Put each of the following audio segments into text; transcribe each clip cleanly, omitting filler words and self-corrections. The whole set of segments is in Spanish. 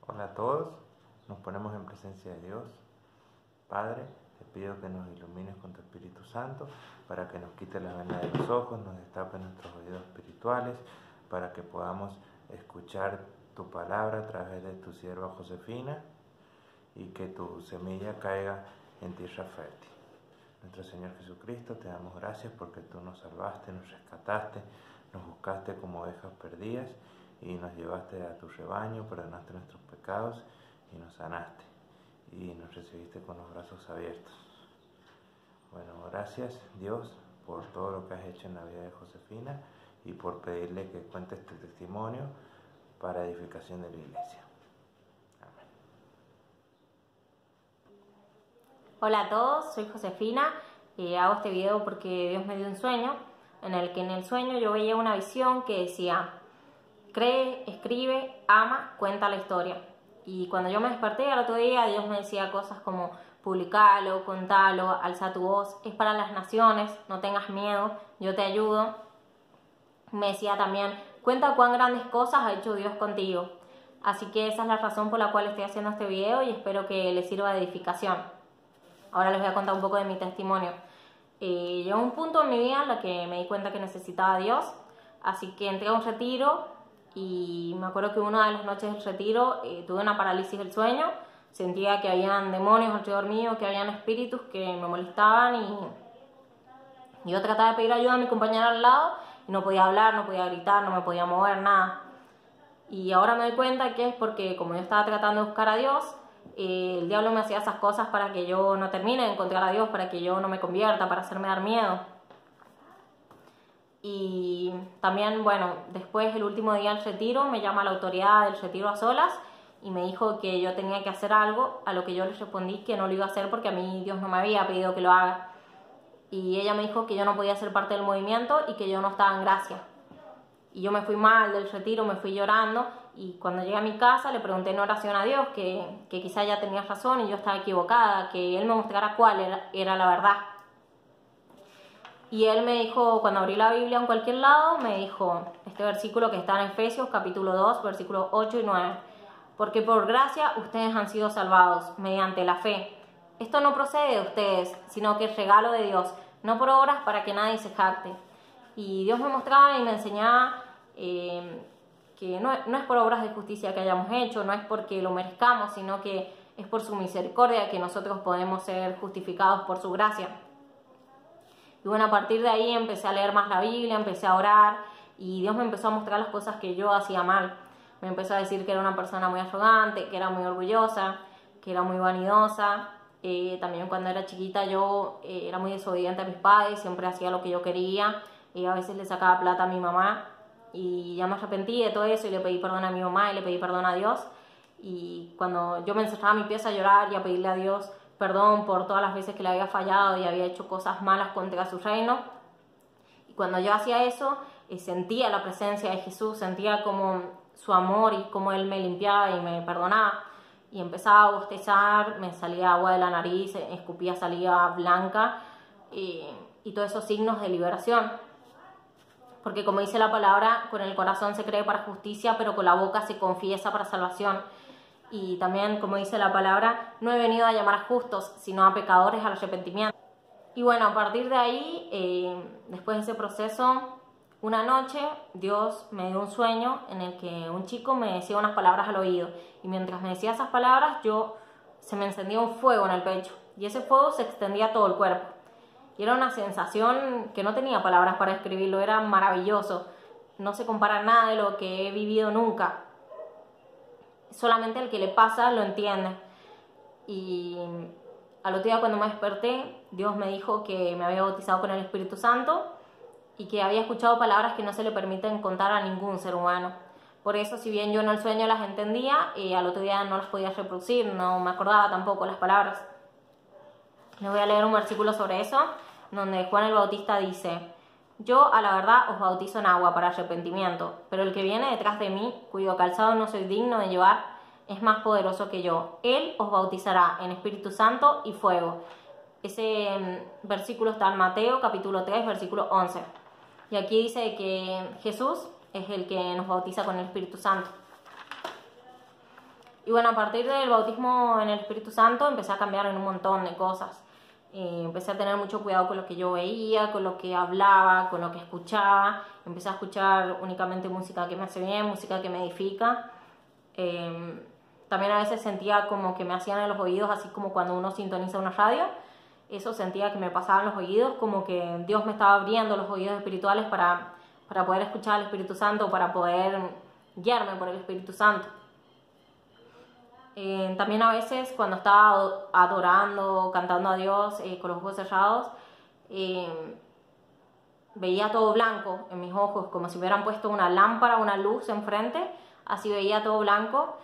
Hola a todos, nos ponemos en presencia de Dios. Padre, te pido que nos ilumines con tu Espíritu Santo para que nos quite la venda de los ojos, nos destape nuestros oídos espirituales, para que podamos escuchar tu palabra a través de tu sierva Josefina y que tu semilla caiga en tierra fértil. Nuestro Señor Jesucristo, te damos gracias porque tú nos salvaste, nos rescataste, nos buscaste como ovejas perdidas y nos llevaste a tu rebaño, perdonaste nuestros pecados y nos sanaste y nos recibiste con los brazos abiertos. Bueno, gracias Dios por todo lo que has hecho en la vida de Josefina y por pedirle que cuentes tu testimonio para edificación de la iglesia. Amén. Hola a todos, soy Josefina y hago este video porque Dios me dio un sueño en el sueño yo veía una visión que decía: cree, escribe, ama, cuenta la historia. Y cuando yo me desperté al otro día, Dios me decía cosas como: publicalo, contalo, alza tu voz, es para las naciones, no tengas miedo, yo te ayudo. Me decía también: cuenta cuán grandes cosas ha hecho Dios contigo. Así que esa es la razón por la cual estoy haciendo este video y espero que les sirva de edificación. Ahora les voy a contar un poco de mi testimonio. Llegó un punto en mi vida en el que me di cuenta que necesitaba a Dios, así que entré a un retiro y me acuerdo que una de las noches del retiro tuve una parálisis del sueño. Sentía que habían demonios alrededor mío, que habían espíritus que me molestaban y yo trataba de pedir ayuda a mi compañera al lado y no podía hablar, no podía gritar, no me podía mover, nada. Y ahora me doy cuenta que es porque como yo estaba tratando de buscar a Dios, el diablo me hacía esas cosas para que yo no termine de encontrar a Dios, para que yo no me convierta, para hacerme dar miedo. Y también, bueno, después el último día del retiro me llama la autoridad del retiro a solas y me dijo que yo tenía que hacer algo, a lo que yo les respondí que no lo iba a hacer porque a mí Dios no me había pedido que lo haga. Y ella me dijo que yo no podía ser parte del movimiento y que yo no estaba en gracia. Y yo me fui mal del retiro, me fui llorando y cuando llegué a mi casa le pregunté en oración a Dios que quizá ella tenía razón y yo estaba equivocada, que Él me mostrara cuál era la verdad. Y Él me dijo, cuando abrí la Biblia en cualquier lado, me dijo este versículo que está en Efesios capítulo 2, versículos 8 y 9. Porque por gracia ustedes han sido salvados mediante la fe. Esto no procede de ustedes, sino que es regalo de Dios, no por obras para que nadie se jacte. Y Dios me mostraba y me enseñaba que no es por obras de justicia que hayamos hecho, no es porque lo merezcamos, sino que es por su misericordia que nosotros podemos ser justificados por su gracia. Y bueno, a partir de ahí empecé a leer más la Biblia, empecé a orar y Dios me empezó a mostrar las cosas que yo hacía mal. Me empezó a decir que era una persona muy arrogante, que era muy orgullosa, que era muy vanidosa. También cuando era chiquita yo era muy desobediente a mis padres, siempre hacía lo que yo quería. A veces le sacaba plata a mi mamá y ya me arrepentí de todo eso y le pedí perdón a mi mamá y le pedí perdón a Dios. Y cuando yo me encerraba en mi pieza a llorar y a pedirle a Dios perdón por todas las veces que le había fallado y había hecho cosas malas contra su reino, y cuando yo hacía eso sentía la presencia de Jesús, sentía como su amor y como Él me limpiaba y me perdonaba, y empezaba a bostezar, me salía agua de la nariz, escupía saliva blanca y todos esos signos de liberación. Porque como dice la palabra, con el corazón se cree para justicia, pero con la boca se confiesa para salvación. Y también, como dice la palabra, no he venido a llamar a justos, sino a pecadores al arrepentimiento. Y bueno, a partir de ahí, después de ese proceso, una noche Dios me dio un sueño en el que un chico me decía unas palabras al oído. Y mientras me decía esas palabras, se me encendía un fuego en el pecho. Y ese fuego se extendía a todo el cuerpo. Y era una sensación que no tenía palabras para describirlo, era maravilloso. No se compara nada de lo que he vivido nunca. Solamente el que le pasa lo entiende. Y al otro día cuando me desperté, Dios me dijo que me había bautizado con el Espíritu Santo y que había escuchado palabras que no se le permiten contar a ningún ser humano. Por eso, si bien yo en el sueño las entendía, al otro día no las podía reproducir, no me acordaba tampoco las palabras. Les voy a leer un versículo sobre eso, donde Juan el Bautista dice: yo a la verdad os bautizo en agua para arrepentimiento, pero el que viene detrás de mí, cuyo calzado no soy digno de llevar, es más poderoso que yo. Él os bautizará en Espíritu Santo y fuego. Ese versículo está en Mateo capítulo 3, versículo 11. Y aquí dice que Jesús es el que nos bautiza con el Espíritu Santo. Y bueno, a partir del bautismo en el Espíritu Santo empecé a cambiar en un montón de cosas. Empecé a tener mucho cuidado con lo que yo veía, con lo que hablaba, con lo que escuchaba. Empecé a escuchar únicamente música que me hace bien, música que me edifica. También a veces sentía como que me hacían en los oídos, así como cuando uno sintoniza una radio. Eso sentía que me pasaba en los oídos, como que Dios me estaba abriendo los oídos espirituales para poder escuchar al Espíritu Santo, para poder guiarme por el Espíritu Santo. También a veces cuando estaba adorando, cantando a Dios con los ojos cerrados, veía todo blanco en mis ojos, como si me hubieran puesto una lámpara, una luz enfrente, así veía todo blanco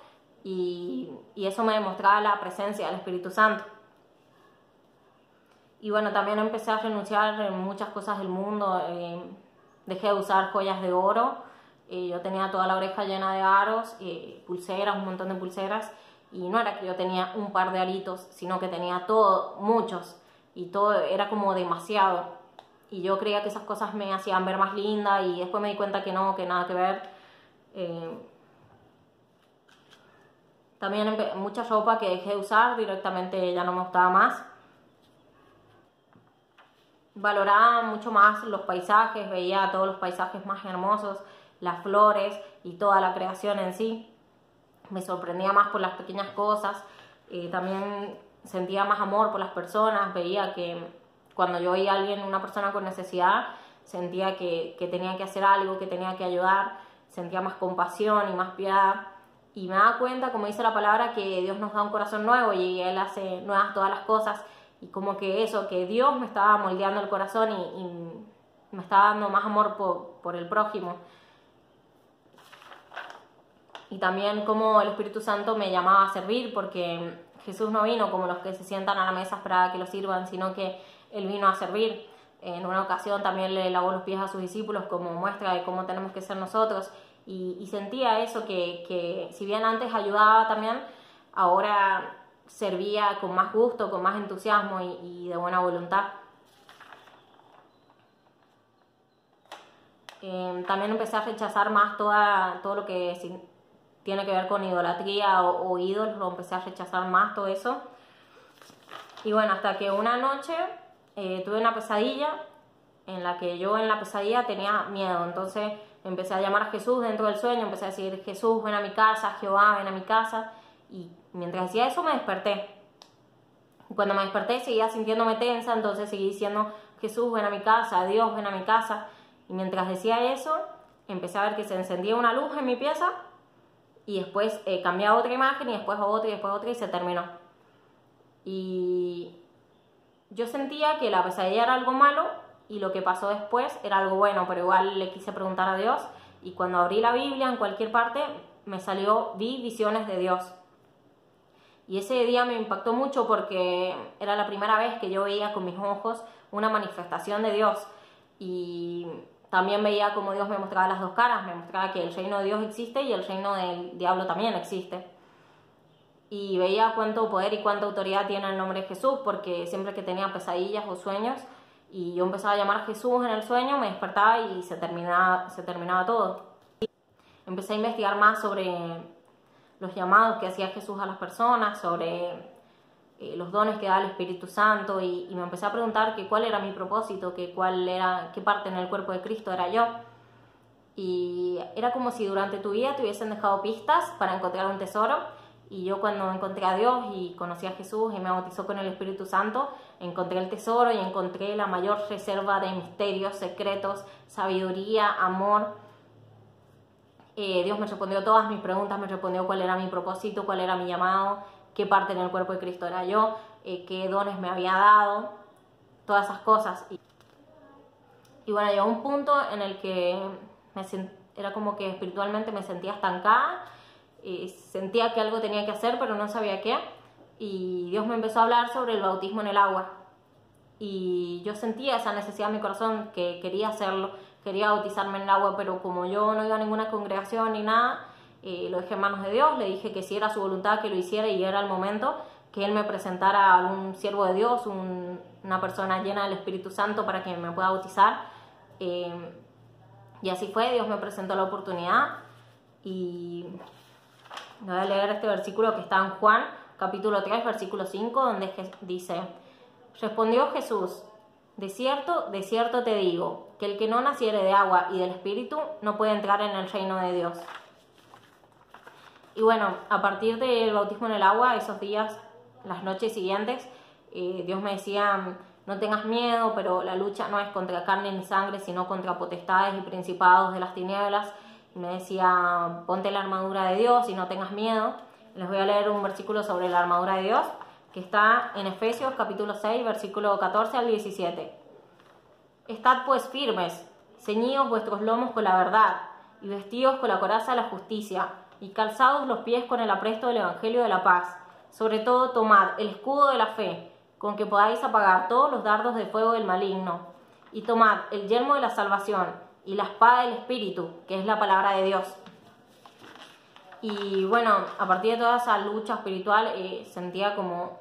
y eso me demostraba la presencia del Espíritu Santo. Y bueno, también empecé a renunciar en muchas cosas del mundo, dejé de usar joyas de oro, yo tenía toda la oreja llena de aros, pulseras, un montón de pulseras. Y no era que yo tenía un par de aritos, sino que tenía muchos, y todo era como demasiado. Y yo creía que esas cosas me hacían ver más linda, y después me di cuenta que no, que nada que ver. También mucha ropa que dejé de usar, directamente ya no me gustaba más. Valoraba mucho más los paisajes, veía todos los paisajes más hermosos, las flores y toda la creación en sí. Me sorprendía más por las pequeñas cosas, también sentía más amor por las personas, veía que cuando yo veía a alguien, una persona con necesidad, sentía que tenía que hacer algo, que tenía que ayudar, sentía más compasión y más piedad, y me daba cuenta, como dice la palabra, que Dios nos da un corazón nuevo y Él hace nuevas todas las cosas, y como que eso, que Dios me estaba moldeando el corazón y me estaba dando más amor por el prójimo. Y también como el Espíritu Santo me llamaba a servir, porque Jesús no vino como los que se sientan a la mesa para que lo sirvan, sino que Él vino a servir. En una ocasión también le lavó los pies a sus discípulos como muestra de cómo tenemos que ser nosotros. Y sentía eso, que si bien antes ayudaba también, ahora servía con más gusto, con más entusiasmo y de buena voluntad. También empecé a rechazar más todo lo que tiene que ver con idolatría o ídolos, lo empecé a rechazar más todo eso. Y bueno, hasta que una noche tuve una pesadilla en la que yo en la pesadilla tenía miedo. Entonces empecé a llamar a Jesús dentro del sueño, empecé a decir: Jesús, ven a mi casa, Jehová, ven a mi casa. Y mientras decía eso me desperté. Y cuando me desperté seguía sintiéndome tensa, entonces seguí diciendo: Jesús, ven a mi casa, Dios, ven a mi casa. Y mientras decía eso, empecé a ver que se encendía una luz en mi pieza, y después cambiaba otra imagen, y después otra, y después otra, y se terminó. Y yo sentía que la pesadilla era algo malo, y lo que pasó después era algo bueno, pero igual le quise preguntar a Dios, y cuando abrí la Biblia en cualquier parte, vi visiones de Dios. Y ese día me impactó mucho porque era la primera vez que yo veía con mis ojos una manifestación de Dios. Y también veía como Dios me mostraba las dos caras, me mostraba que el reino de Dios existe y el reino del diablo también existe. Y veía cuánto poder y cuánta autoridad tiene el nombre de Jesús, porque siempre que tenía pesadillas o sueños y yo empezaba a llamar a Jesús en el sueño, me despertaba y se terminaba todo. Empecé a investigar más sobre los llamados que hacía Jesús a las personas, sobre los dones que da el Espíritu Santo, y me empecé a preguntar que cuál era mi propósito, qué parte en el cuerpo de Cristo era yo. Y era como si durante tu vida te hubiesen dejado pistas para encontrar un tesoro, y yo cuando encontré a Dios y conocí a Jesús y me bautizó con el Espíritu Santo, encontré el tesoro y encontré la mayor reserva de misterios, secretos, sabiduría, amor. Dios me respondió todas mis preguntas, me respondió cuál era mi propósito, cuál era mi llamado, qué parte en el cuerpo de Cristo era yo, qué dones me había dado, todas esas cosas. Y bueno, llegó un punto en el que era como que espiritualmente me sentía estancada, sentía que algo tenía que hacer, pero no sabía qué. Y Dios me empezó a hablar sobre el bautismo en el agua. Y yo sentía esa necesidad en mi corazón, que quería hacerlo, quería bautizarme en el agua, pero como yo no iba a ninguna congregación ni nada, lo dejé en manos de Dios, le dije que si era su voluntad que lo hiciera, y era el momento que Él me presentara a algún siervo de Dios, una persona llena del Espíritu Santo para que me pueda bautizar. Y así fue, Dios me presentó la oportunidad, y voy a leer este versículo que está en Juan, capítulo 3, versículo 5, donde dice: respondió Jesús: de cierto te digo, que el que no naciere de agua y del Espíritu no puede entrar en el reino de Dios. Y bueno, a partir del bautismo en el agua, esos días, las noches siguientes, Dios me decía: no tengas miedo, pero la lucha no es contra carne ni sangre, sino contra potestades y principados de las tinieblas. Y me decía: ponte la armadura de Dios y no tengas miedo. Les voy a leer un versículo sobre la armadura de Dios, que está en Efesios capítulo 6, versículo 14 al 17. Estad pues firmes, ceñidos vuestros lomos con la verdad, y vestidos con la coraza de la justicia, y calzados los pies con el apresto del evangelio de la paz. Sobre todo tomad el escudo de la fe, con que podáis apagar todos los dardos de fuego del maligno, y tomad el yelmo de la salvación, y la espada del Espíritu, que es la palabra de Dios. Y bueno, a partir de toda esa lucha espiritual, sentía como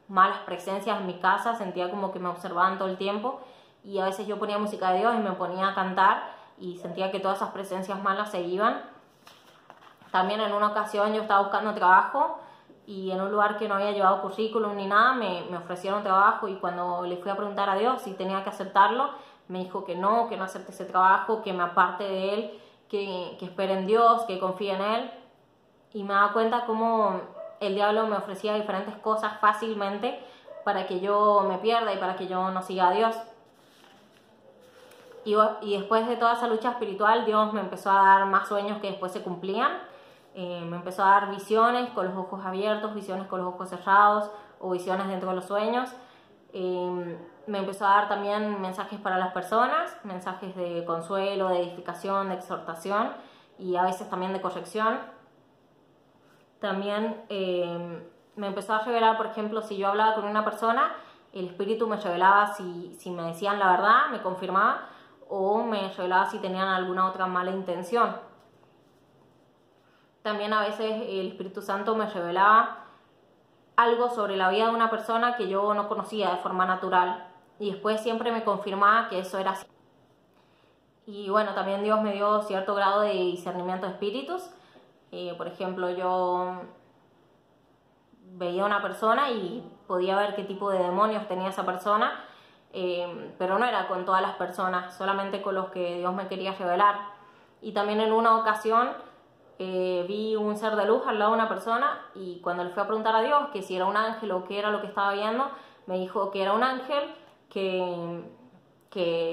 malas presencias en mi casa, sentía como que me observaban todo el tiempo, y a veces yo ponía música de Dios y me ponía a cantar, y sentía que todas esas presencias malas se iban. También en una ocasión yo estaba buscando trabajo, y en un lugar que no había llevado currículum ni nada, me ofrecieron trabajo, y cuando le fui a preguntar a Dios si tenía que aceptarlo, me dijo que no acepte ese trabajo, que me aparte de él, que espere en Dios, que confíe en él. Y me daba cuenta cómo el diablo me ofrecía diferentes cosas fácilmente para que yo me pierda y para que yo no siga a Dios. Y después de toda esa lucha espiritual, Dios me empezó a dar más sueños que después se cumplían. Me empezó a dar visiones con los ojos abiertos, visiones con los ojos cerrados o visiones dentro de los sueños. Me empezó a dar también mensajes para las personas, mensajes de consuelo, de edificación, de exhortación y a veces también de corrección. También me empezó a revelar, por ejemplo, si yo hablaba con una persona, el Espíritu me revelaba si me decían la verdad, me confirmaba, o me revelaba si tenían alguna otra mala intención. También a veces el Espíritu Santo me revelaba algo sobre la vida de una persona que yo no conocía de forma natural, y después siempre me confirmaba que eso era así. Y bueno, también Dios me dio cierto grado de discernimiento de espíritus. Por ejemplo, yo veía a una persona y podía ver qué tipo de demonios tenía esa persona, pero no era con todas las personas, solamente con los que Dios me quería revelar. Y también en una ocasión vi un ser de luz al lado de una persona, y cuando le fui a preguntar a Dios que si era un ángel o qué era lo que estaba viendo, me dijo que era un ángel, que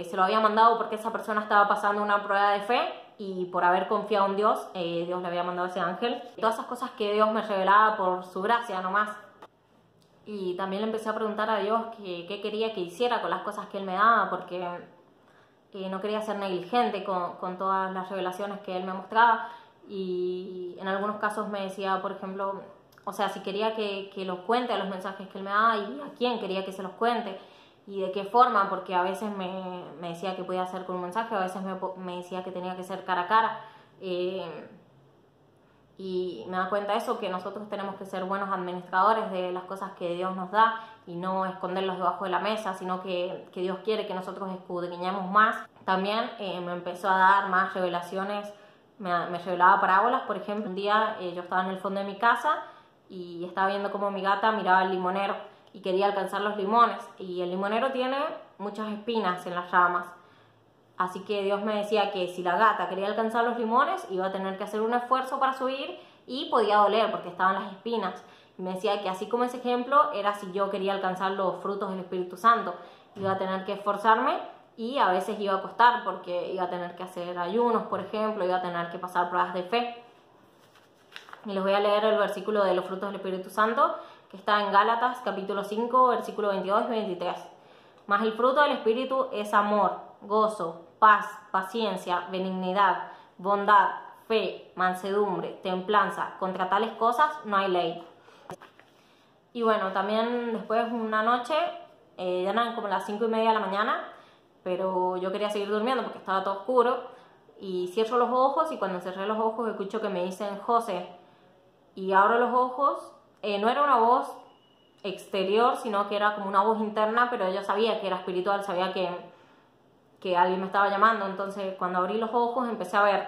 se lo había mandado porque esa persona estaba pasando una prueba de fe, y por haber confiado en Dios, Dios le había mandado a ese ángel. Todas esas cosas que Dios me revelaba por su gracia nomás. Y también le empecé a preguntar a Dios qué quería que hiciera con las cosas que Él me daba, porque no quería ser negligente con todas las revelaciones que Él me mostraba. Y en algunos casos me decía, por ejemplo, o sea, si quería que los cuente a los mensajes que Él me daba, y a quién quería que se los cuente y de qué forma, porque a veces me decía que podía hacer con un mensaje, a veces me decía que tenía que ser cara a cara. Y me da cuenta de eso, que nosotros tenemos que ser buenos administradores de las cosas que Dios nos da y no esconderlos debajo de la mesa, sino que Dios quiere que nosotros escudriñemos más. También me empezó a dar más revelaciones, me revelaba parábolas. Por ejemplo, un día yo estaba en el fondo de mi casa y estaba viendo cómo mi gata miraba al limonero y quería alcanzar los limones, y el limonero tiene muchas espinas en las ramas. Así que Dios me decía que si la gata quería alcanzar los limones, iba a tener que hacer un esfuerzo para subir y podía doler porque estaban las espinas. Y me decía que así como ese ejemplo era si yo quería alcanzar los frutos del Espíritu Santo. Iba a tener que esforzarme y a veces iba a costar porque iba a tener que hacer ayunos, por ejemplo, iba a tener que pasar pruebas de fe. Y les voy a leer el versículo de los frutos del Espíritu Santo, que está en Gálatas capítulo 5, versículo 22 y 23. Mas el fruto del Espíritu es amor, gozo, paz, paciencia, benignidad, bondad, fe, mansedumbre, templanza. Contra tales cosas no hay ley. Y bueno, también después una noche, ya eran como las 5:30 de la mañana, pero yo quería seguir durmiendo porque estaba todo oscuro, y cierro los ojos, y cuando cerré los ojos escucho que me dicen José, y abro los ojos. No era una voz exterior, sino que era como una voz interna, pero yo sabía que era espiritual, sabía que alguien me estaba llamando. Entonces cuando abrí los ojos empecé a ver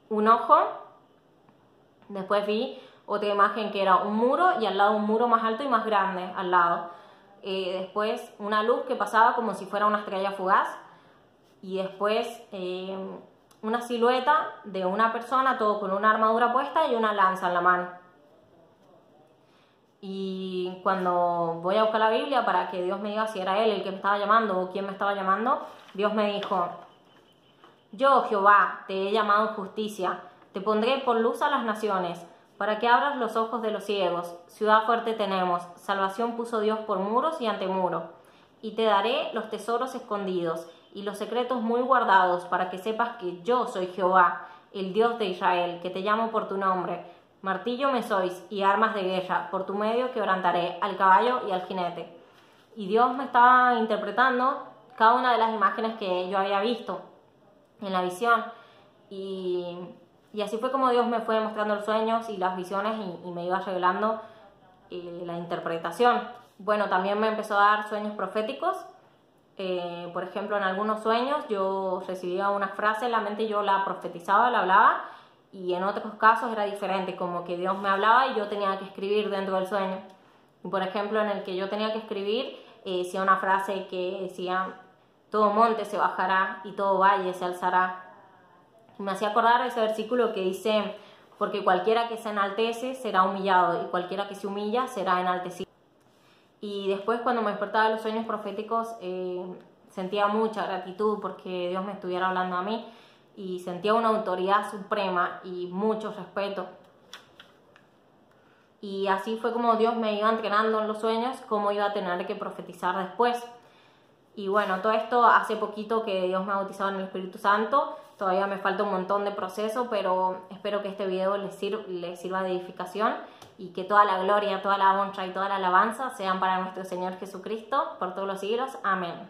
un ojo, después vi Otra imagen que era un muro y al lado un muro más alto y más grande al lado. Después una luz que pasaba como si fuera una estrella fugaz. Y después una silueta de una persona, todo con una armadura puesta y una lanza en la mano. Y cuando voy a buscar la Biblia para que Dios me diga si era Él el que me estaba llamando o quién me estaba llamando, Dios me dijo: yo, Jehová, te he llamado en justicia, te pondré por luz a las naciones, para que abras los ojos de los ciegos. Ciudad fuerte tenemos, salvación puso Dios por muros y ante muro. Y te daré los tesoros escondidos y los secretos muy guardados, para que sepas que yo soy Jehová, el Dios de Israel, que te llamo por tu nombre. Martillo me sois y armas de guerra, por tu medio quebrantaré al caballo y al jinete. Y Dios me estaba interpretando cada una de las imágenes que yo había visto en la visión. Y así fue como Dios me fue mostrando los sueños y las visiones y me iba revelando la interpretación. Bueno, también me empezó a dar sueños proféticos. Por ejemplo, en algunos sueños yo recibía una frase en la mente y yo la profetizaba, la hablaba, y en otros casos era diferente, como que Dios me hablaba y yo tenía que escribir dentro del sueño. Y por ejemplo, en el que yo tenía que escribir, decía una frase que decía: todo monte se bajará y todo valle se alzará. Y me hacía acordar ese versículo que dice: porque cualquiera que se enaltece será humillado y cualquiera que se humilla será enaltecido. Y después, cuando me despertaba de los sueños proféticos, sentía mucha gratitud porque Dios me estuviera hablando a mí, y sentía una autoridad suprema y mucho respeto. Y así fue como Dios me iba entrenando en los sueños, cómo iba a tener que profetizar después. Y bueno, todo esto hace poquito que Dios me ha bautizado en el Espíritu Santo. Todavía me falta un montón de proceso, pero espero que este video les sirva de edificación, y que toda la gloria, toda la honra y toda la alabanza sean para nuestro Señor Jesucristo por todos los siglos. Amén.